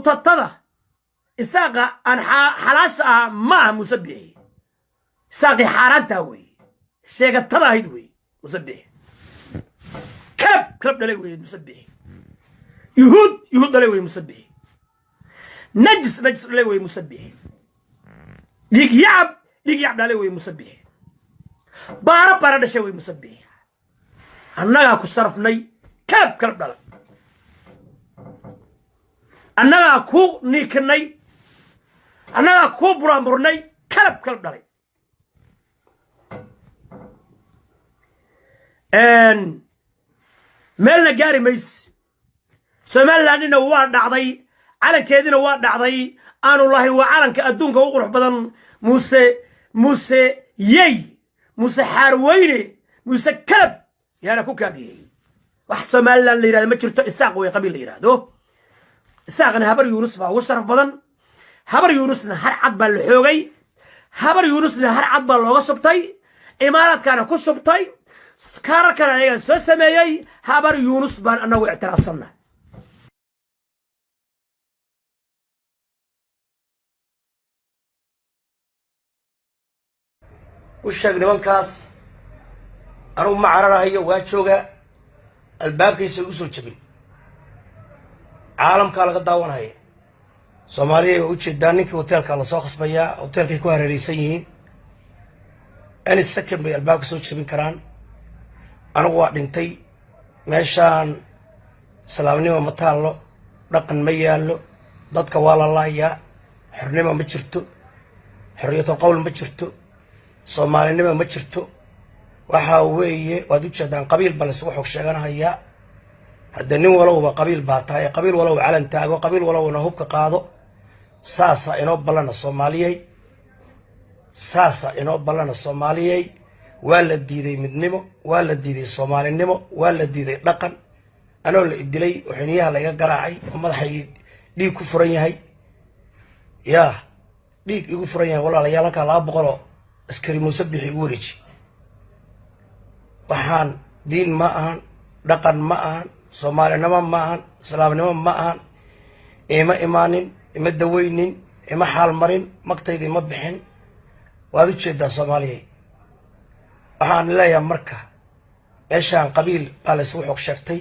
cutatada isaaqa aan xalaas ah ma musabixi isaaqi xaaraanta way sheegatada ahayd way musabixi كلب دلي وي مسبح يهود دلي وي مسبح نجس دلي وي مسبح ليك يعب دلي وي مسبح بارا دشي وي مسبح أنا كو صرفني كلب دلي أنا كو نيكني أنا كو برامبرني كلب دلي مالنا جاري ميس سمعنا أننا وارد عضي على كذا وارد عضي أنا والله وعلن كأدونك وقرح بدن موسى موسى حارويني موسى كلب يا أنا كوكابي وحسن مالنا اللي هذا ما شرط إساق ويا قبيل اللي هذا إساق أنا هبر يونس بقى وشرف بدن هبر يونس نهار عضب الحوجي هبر يونس نهار عضب الغصبتي إمارات كانوا كشبتي كار كان أيها سمايي هبر يونس بان أنا واعتراف صنع وشاق نمان كاس أنا ما عررها هي واتشوغا الباب كيس الأسر جبين عالم كالا قد داوان هي سوماليا وجه دانيك هوتيل كالا سوخص بيا هوتيل كي كوها رئيسيين أنا السكن بي الباب كيس جبين كران أنا واحد انتي ماشان سلامني ومتالو رقن ميالو ضدك والله الله يا حرنيمة ما جرتو حرية القول ما جرتو صومالينيمة ما جرتو waxa weeye waad u jeedaan qabiil bal isku xog sheeganaya hadda nin walowba qabiil baa tahay qabiil walow calan taago qabiil walowna hubka qaado saasa inoo balana Soomaaliyay saasa inoo balana Soomaaliyay waa la diiday midnimo waa la diiday Soomaalinimo waa la diiday dhaqan anoo la idilay waxiniyaha laga garaacay oo madaxay dhiig ku furan yahay yaa dhiig igu furan yahay walaalayaal ka 200 askari musabixi ugu wareeji waxaan diin ma ahan dhaqan ma ahan Soomaalinimo ma ahan islaamnimo ma ahan ima imaanin ima daweynin ima xaal marin magtaydi ma bixin waad u jeedaa Soomaaliyay waxaan leeyahay marka meeshaan qabiil baa la isku xog sheegtay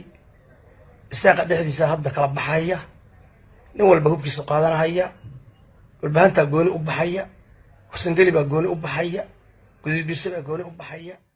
isaaqa dhexdiisa hadda kala baxaya nin walba hubkiisa qaadanaya walbaanta gooni u baxaya وسنجلي بقولي أبحية، كذي بيصير بقولي أبحية.